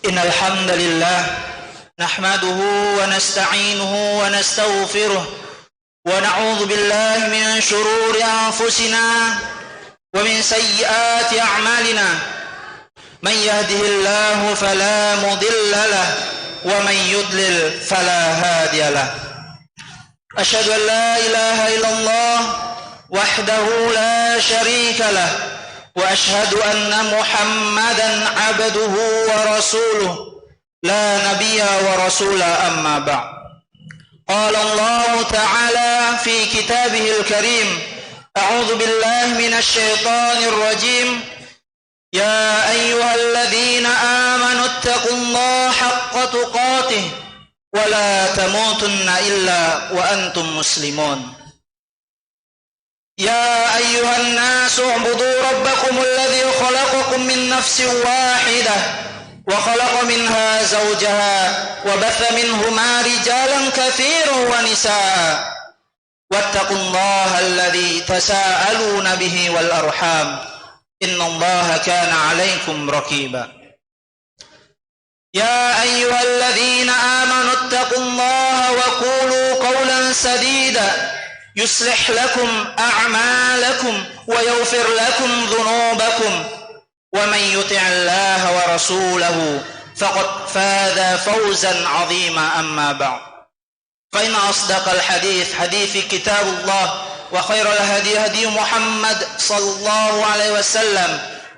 Innal hamdalillah nahmaduhu wa nasta'inuhu wa nastaghfiruh wa na'udzu billahi min shururi anfusina wa min sayyiati a'malina. Man yahdihillahu fala mudilla lahu wa man yudlil fala hadiya lahu. Asyhadu an la ilaha illallah wahdahu la syarika lahu wa asyhadu anna Muhammadan abduhu wa rasuluh la nabiyya wa rasula amma ba'd. Qala Allah ta'ala fi kitabihil karim, a'udzu billahi minasy syaithanir rajim. Ya ayyuhalladzina amanu ittaqullaha haqqa tuqatih wa la tamutunna illa wa antum muslimun. يا أيها الناس اعبدوا ربكم الذي خلقكم من نفس واحدة وخلق منها زوجها وبث منهما رجالا كثيرا ونساء واتقوا الله الذي تساءلون به والأرحام إن الله كان عليكم رقيبا. يا أيها الذين آمنوا اتقوا الله وقولوا قولا سديدا يصلح لكم أعمالكم ويغفر لكم ذنوبكم ومن يطع الله ورسوله فقد فاز فوزا عظيما. أما بعد فإن أصدق الحديث حديث كتاب الله وخير الهدي هدي محمد صلى الله عليه وسلم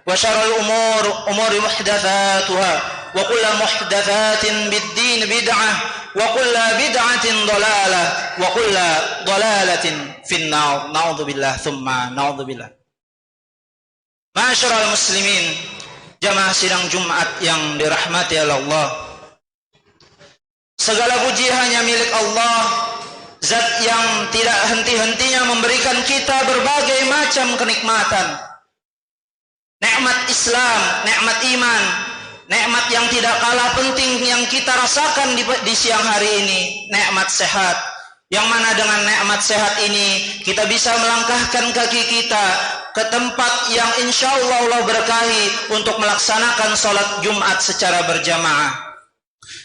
وشر الأمور أمور محدثاتها وكل محدثات بالدين بدعة وكل بدعة ضلالة وكل ضلالة في النار. نعوذ بالله ثم نعوذ بالله. Ma'asyiral muslimin, jamaah sidang Jumat yang dirahmati oleh Allah. Segala puji hanya milik Allah, zat yang tidak henti-hentinya memberikan kita berbagai macam kenikmatan. Nikmat Islam, nikmat iman, nikmat yang tidak kalah penting yang kita rasakan di siang hari ini, nikmat sehat. Yang mana dengan nikmat sehat ini kita bisa melangkahkan kaki kita ke tempat yang insya Allah berkahi untuk melaksanakan sholat Jumat secara berjamaah.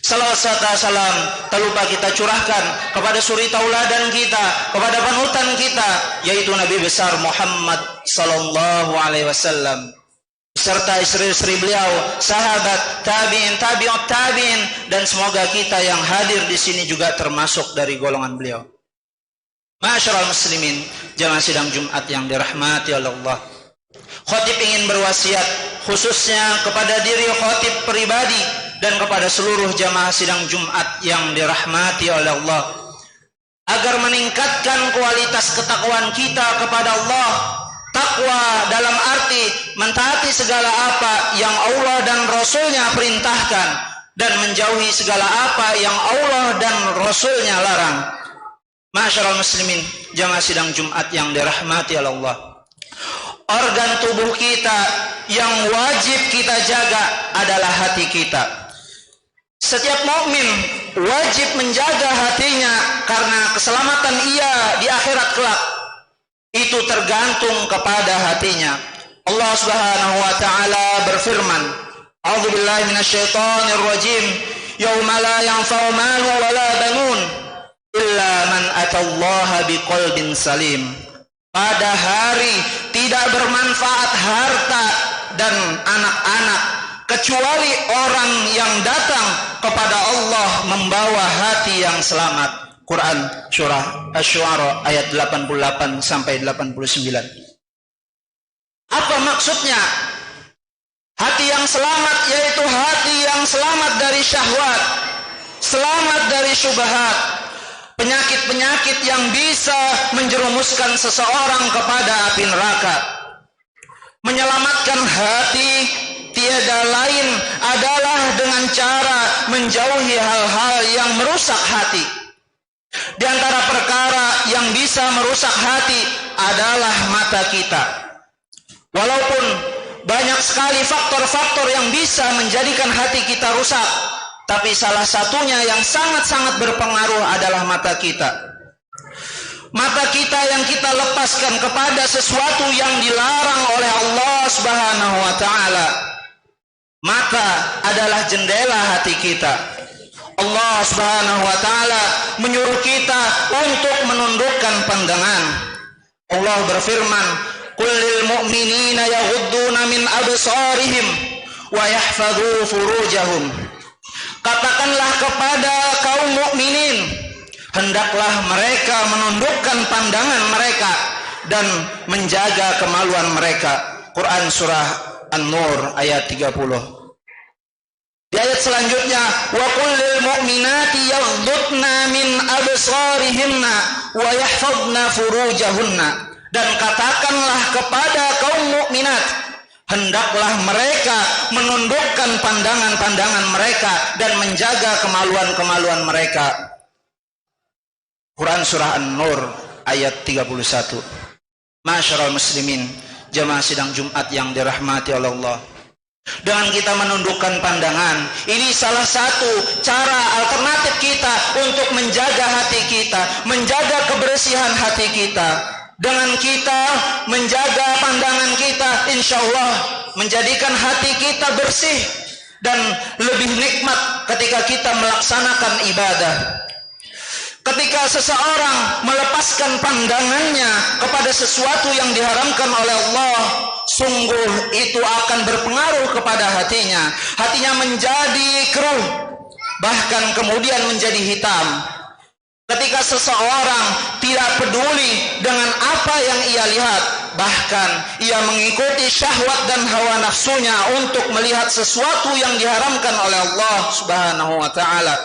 Salawat serta salam tak lupa kita curahkan kepada suri tauladan kita, kepada panutan kita, yaitu Nabi besar Muhammad sallallahu alaihi wasallam, serta istri-istri beliau, sahabat, tabi'in, tabi'ut tabi'in, dan semoga kita yang hadir di sini juga termasuk dari golongan beliau. Ma'asyiral muslimin, jamaah sidang Jumat yang dirahmati oleh Allah. Khatib ingin berwasiat khususnya kepada diri khatib pribadi dan kepada seluruh jamaah sidang Jumat yang dirahmati oleh Allah agar meningkatkan kualitas ketakwaan kita kepada Allah. Takwa dalam arti mentaati segala apa yang Allah dan Rasulnya perintahkan dan menjauhi segala apa yang Allah dan Rasulnya larang. Ma'asyiral muslimin, jamaah sidang Jumat yang dirahmati oleh Allah. Organ tubuh kita yang wajib kita jaga adalah hati kita. Setiap mukmin wajib menjaga hatinya karena keselamatan ia di akhirat kelak itu tergantung kepada hatinya. Allah Subhanahu wa taala berfirman, A'udzu billahi minasyaitonir rajim, yauma la yanfa'u malun wala banun illa man atallaha biqalbin salim. Pada hari tidak bermanfaat harta dan anak-anak kecuali orang yang datang kepada Allah membawa hati yang selamat. Quran surah Asy-Syu'ara ayat 88 sampai 89. Apa maksudnya? Hati yang selamat yaitu hati yang selamat dari syahwat, selamat dari syubhat, penyakit-penyakit yang bisa menjerumuskan seseorang kepada api neraka. Menyelamatkan hati tiada lain adalah dengan cara menjauhi hal-hal yang merusak hati. Di antara perkara yang bisa merusak hati adalah mata kita. Walaupun banyak sekali faktor-faktor yang bisa menjadikan hati kita rusak, tapi salah satunya yang sangat-sangat berpengaruh adalah mata kita. Mata kita yang kita lepaskan kepada sesuatu yang dilarang oleh Allah Subhanahu wa taala. Mata adalah jendela hati kita. Allah Subhanahu wa taala menyuruh kita untuk menundukkan pandangan. Allah berfirman, "Qul lil mu'minina yaghudduna min absarihim wa yahfadhu furujahum." Katakanlah kepada kaum mukminin, hendaklah mereka menundukkan pandangan mereka dan menjaga kemaluan mereka. Quran surah An-Nur ayat 30. Di ayat selanjutnya, wa qul lil mu'minati yaghdudna min absarihinna wa yahfadna furujahunna. Dan katakanlah kepada kaum mukminat, hendaklah mereka menundukkan pandangan-pandangan mereka dan menjaga kemaluan-kemaluan mereka. Quran surah An-Nur ayat 31. Masyarul muslimin, jemaah sidang Jumat yang dirahmati oleh Allah. Dengan kita menundukkan pandangan, ini salah satu cara alternatif kita untuk menjaga hati kita, menjaga kebersihan hati kita. Dengan kita menjaga pandangan kita, insya Allah menjadikan hati kita bersih dan lebih nikmat ketika kita melaksanakan ibadah. Ketika seseorang melepaskan pandangannya kepada sesuatu yang diharamkan oleh Allah, sungguh itu akan berpengaruh kepada hatinya. Hatinya menjadi keruh, bahkan kemudian menjadi hitam. Ketika seseorang tidak peduli dengan apa yang ia lihat, bahkan ia mengikuti syahwat dan hawa nafsunya untuk melihat sesuatu yang diharamkan oleh Allah Subhanahu wa taala,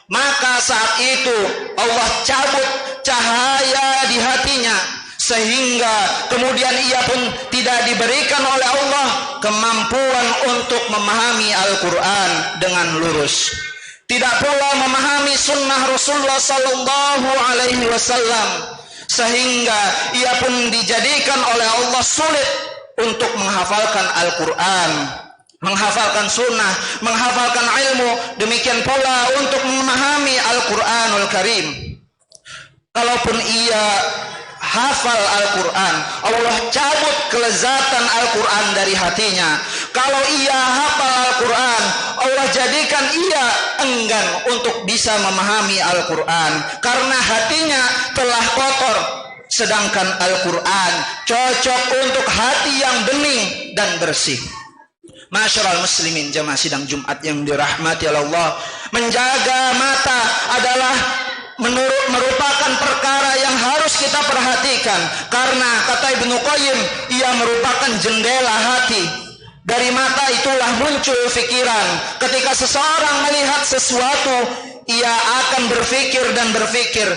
maka saat itu Allah cabut cahaya di hatinya, sehingga kemudian ia pun tidak diberikan oleh Allah kemampuan untuk memahami Al-Quran dengan lurus, tidak pula memahami sunnah Rasulullah Sallallahu Alaihi Wasallam, sehingga ia pun dijadikan oleh Allah sulit untuk menghafalkan Al-Quran, menghafalkan sunnah, menghafalkan ilmu, demikian pula untuk memahami Al-Quranul Karim. Kalaupun ia hafal Al-Quran, Allah cabut kelezatan Al-Quran dari hatinya. Kalau ia hafal Al-Quran, Allah jadikan ia enggan untuk bisa memahami Al-Quran, karena hatinya telah kotor. Sedangkan Al-Quran cocok untuk hati yang bening dan bersih. Masyarul muslimin, jamaah sidang Jumat yang dirahmati Allah, menjaga mata adalah merupakan perkara yang harus kita perhatikan, karena kata Ibnu Qayyim, ia merupakan jendela hati. Dari mata itulah muncul pikiran. Ketika seseorang melihat sesuatu, ia akan berpikir dan berpikir,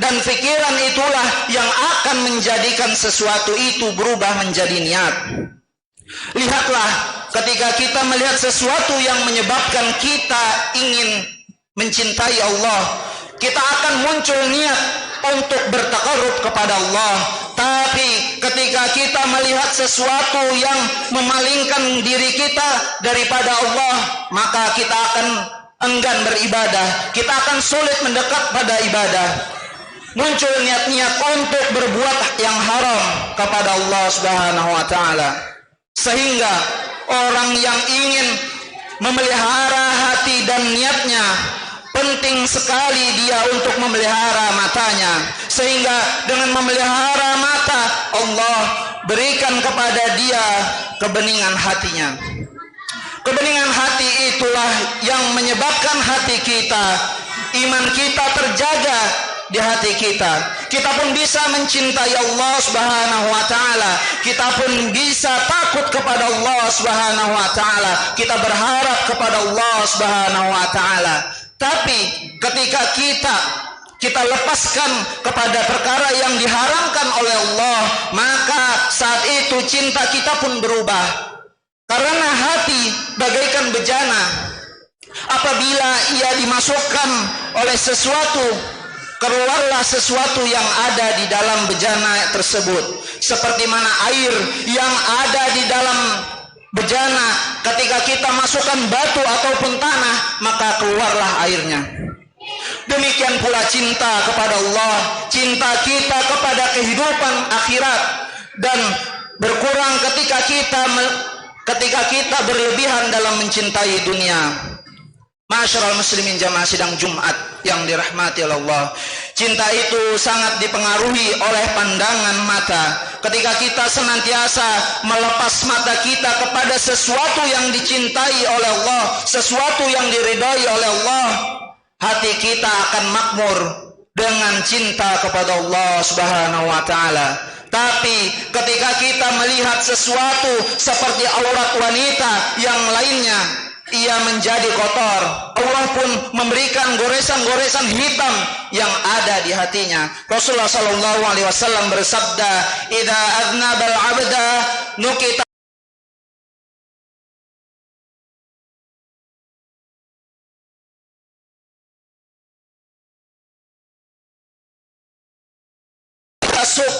dan pikiran itulah yang akan menjadikan sesuatu itu berubah menjadi niat. Lihatlah, ketika kita melihat sesuatu yang menyebabkan kita ingin mencintai Allah, kita akan muncul niat untuk bertakarrub kepada Allah. Tapi ketika kita melihat sesuatu yang memalingkan diri kita daripada Allah, maka kita akan enggan beribadah, kita akan sulit mendekat pada ibadah. Muncul niat-niat untuk berbuat yang haram kepada Allah Subhanahu wa taala. Sehingga orang yang ingin memelihara hati dan niatnya, penting sekali dia untuk memelihara matanya, sehingga dengan memelihara mata, Allah berikan kepada dia kebeningan hatinya. Kebeningan hati itulah yang menyebabkan hati kita, iman kita terjaga di hati kita. Kita pun bisa mencintai Allah Subhanahu wa taala. Kita pun bisa takut kepada Allah Subhanahu wa taala. Kita berharap kepada Allah Subhanahu wa taala. Tapi ketika kita lepaskan kepada perkara yang diharamkan oleh Allah, maka saat itu cinta kita pun berubah. Karena hati bagaikan bejana, apabila ia dimasukkan oleh sesuatu, keluarlah sesuatu yang ada di dalam bejana tersebut. Seperti mana air yang ada di dalam bejana, ketika kita masukkan batu ataupun tanah, maka keluarlah airnya. Demikian pula cinta kepada Allah, cinta kita kepada kehidupan akhirat, dan berkurang ketika kita ketika kita berlebihan dalam mencintai dunia. Masyarul muslimin jamaah sidang Jumat yang dirahmati Allah, cinta itu sangat dipengaruhi oleh pandangan mata. Ketika kita senantiasa melepas mata kita kepada sesuatu yang dicintai oleh Allah, sesuatu yang diridai oleh Allah, hati kita akan makmur dengan cinta kepada Allah Subhanahu wa taala. Tapi ketika kita melihat sesuatu seperti aurat wanita yang lainnya, ia menjadi kotor. Allah pun memberikan goresan-goresan hitam yang ada di hatinya. Rasulullah sallallahu alaihi wasallam bersabda, "Idza aznabal 'abda nukita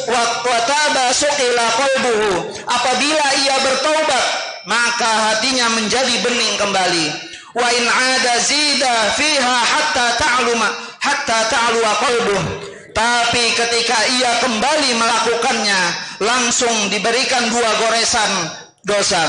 wa taba suqila qalbuhu." Apabila ia bertaubat, maka hatinya menjadi bening kembali. Wa in 'ada zida fiha hatta ta'luma qalbuh. Tapi ketika ia kembali melakukannya, langsung diberikan 2 goresan dosa,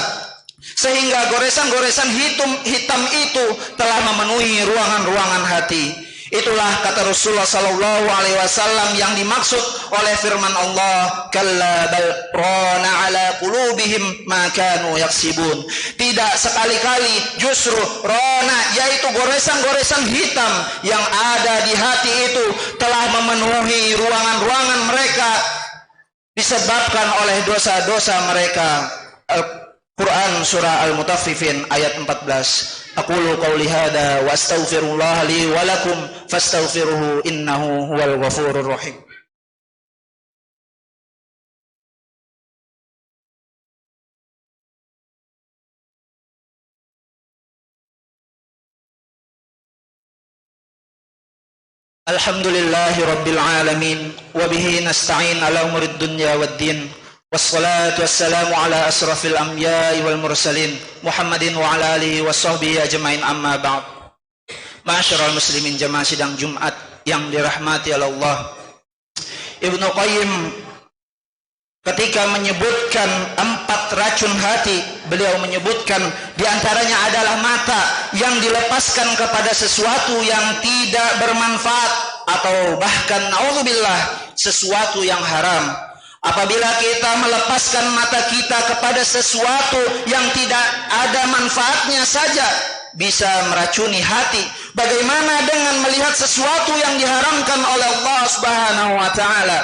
sehingga goresan-goresan hitam itu telah memenuhi ruangan-ruangan hati. Itulah kata Rasulullah sallallahu alaihi wasallam yang dimaksud oleh firman Allah, kalla bal rana ala qulubihim ma kanu yaksibun. Tidak, sekali-kali justru rana, yaitu goresan-goresan hitam yang ada di hati itu telah memenuhi ruangan-ruangan mereka disebabkan oleh dosa-dosa mereka. Quran surah Al-Mutaffifin ayat 14. Aqulu qawli hadza wa astaghfirullah li wa lakum fastaghfiruhu innahu huwal ghafurur rahim. Alhamdulillahi rabbil alamin wa bihi nasta'in ala umurid dunya waddin. Wassalatu wassalamu ala asrafil anbiya'i wal mursalin Muhammadin wa ala alihi wa sahbihi ajma'in, amma ba'd. Ma'asyiral muslimin jamaah sidang Jumat yang dirahmati Allah, Ibnu Qayyim ketika menyebutkan 4 racun hati, beliau menyebutkan diantaranya adalah mata yang dilepaskan kepada sesuatu yang tidak bermanfaat, atau bahkan naudzubillah sesuatu yang haram. Apabila kita melepaskan mata kita kepada sesuatu yang tidak ada manfaatnya saja, bisa meracuni hati. Bagaimana dengan melihat sesuatu yang diharamkan oleh Allah Subhanahu wa taala?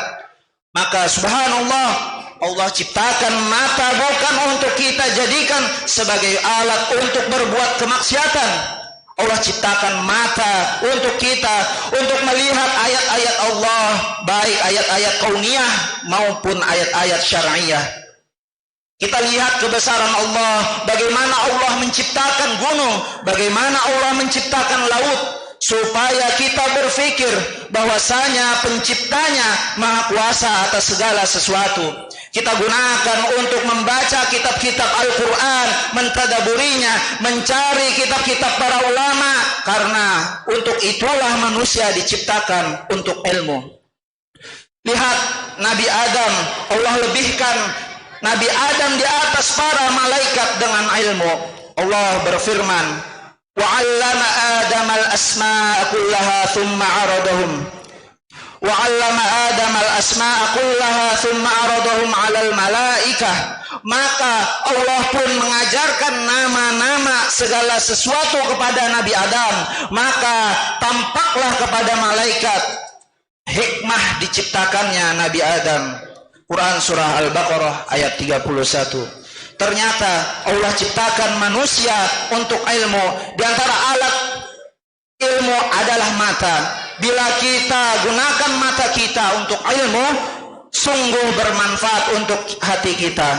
Maka subhanallah, Allah ciptakan mata bukan untuk kita jadikan sebagai alat untuk berbuat kemaksiatan. Allah ciptakan mata untuk kita, untuk melihat ayat-ayat Allah, baik ayat-ayat kauniyah maupun ayat-ayat syar'iyah. Kita lihat kebesaran Allah, bagaimana Allah menciptakan gunung, bagaimana Allah menciptakan laut, supaya kita berpikir bahwasanya penciptanya maha kuasa atas segala sesuatu. Kita gunakan untuk membaca kitab-kitab Al-Quran, mentadaburinya, mencari kitab-kitab para ulama, karena untuk itulah manusia diciptakan untuk ilmu. Lihat Nabi Adam, Allah lebihkan Nabi Adam di atas para malaikat dengan ilmu. Allah berfirman, wa 'allama Adam al-asma'a kullaha thumma 'aradahum wa 'allama Adam al-asma'a kullaha thumma 'aradahum 'alal malaikah. Maka Allah pun mengajarkan nama-nama segala sesuatu kepada Nabi Adam, maka tampaklah kepada malaikat hikmah diciptakannya Nabi Adam. Quran surah Al-Baqarah ayat 31. Ternyata Allah ciptakan manusia untuk ilmu. Di antara alat ilmu adalah mata. Bila kita gunakan mata kita untuk ilmu, sungguh bermanfaat untuk hati kita.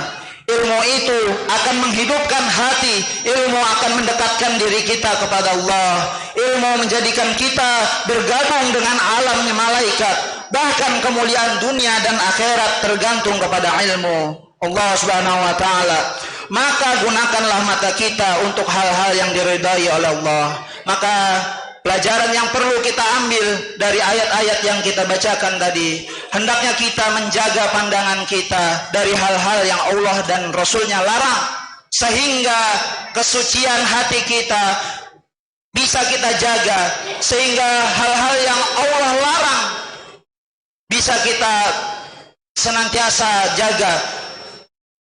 Ilmu itu akan menghidupkan hati, ilmu akan mendekatkan diri kita kepada Allah. Ilmu menjadikan kita bergabung dengan alamnya malaikat. Bahkan kemuliaan dunia dan akhirat tergantung kepada ilmu Allah Subhanahu wa taala. Maka gunakanlah mata kita untuk hal-hal yang diridai oleh Allah. Maka pelajaran yang perlu kita ambil dari ayat-ayat yang kita bacakan tadi, hendaknya kita menjaga pandangan kita dari hal-hal yang Allah dan Rasulnya larang. sehingga kesucian hati kita bisa kita jaga, sehingga hal-hal yang Allah larang bisa kita senantiasa jaga.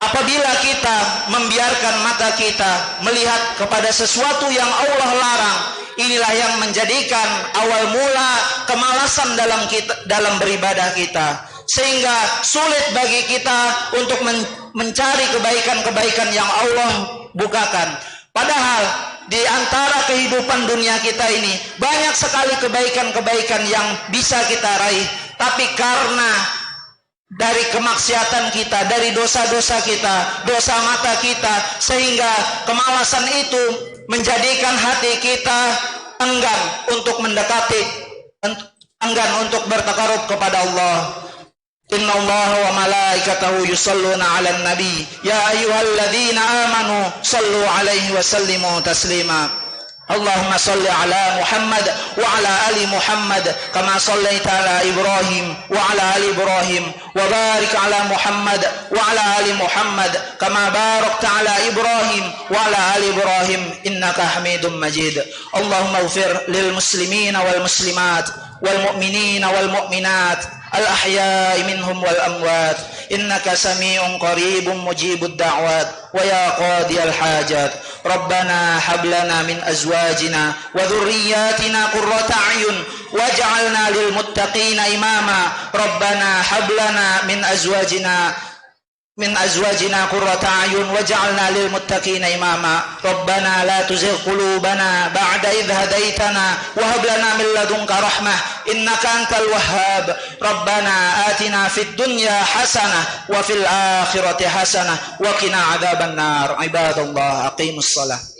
Apabila kita membiarkan mata kita melihat kepada sesuatu yang Allah larang, inilah yang menjadikan awal mula kemalasan dalam beribadah kita, sehingga sulit bagi kita untuk mencari kebaikan-kebaikan yang Allah bukakan. Padahal di antara kehidupan dunia kita ini banyak sekali kebaikan-kebaikan yang bisa kita raih, tapi karena dari kemaksiatan kita, dari dosa-dosa kita, dosa mata kita, sehingga kemalasan itu menjadikan hati kita enggan untuk mendekati, enggan untuk bertakarub kepada Allah. Inna Allah wa malaikatahu yusalluna 'alan nabi ya ayyuhalladzina amanu sallu 'alaihi wa sallimu taslima. Allahumma salli ala Muhammad wa ala ali Muhammad kama sallaita ala Ibrahim wa ala ali Ibrahim wa barik ala Muhammad wa ala ali Muhammad kama barakta ala Ibrahim wa ala ali Ibrahim innaka Hamidum Majid. Allahumma ighfir lil muslimina wal muslimat wal mu'minina wal mu'minat الأحياء منهم والأموات إنك سميع قريب مجيب الدعوات ويا قاضي الحاجات. ربنا هب لنا من أزواجنا وذرياتنا قرة أعين واجعلنا للمتقين إماما. ربنا هب لنا من أزواجنا قرة أعين واجعلنا للمتقين إماما. ربنا لا تزغ قلوبنا بعد إذ هديتنا وهب لنا من لدنك رحمة إنك أنت الوهاب. ربنا آتنا في الدنيا حسنة وفي الآخرة حسنة وقنا عذاب النار. عباد الله أقيموا الصلاة.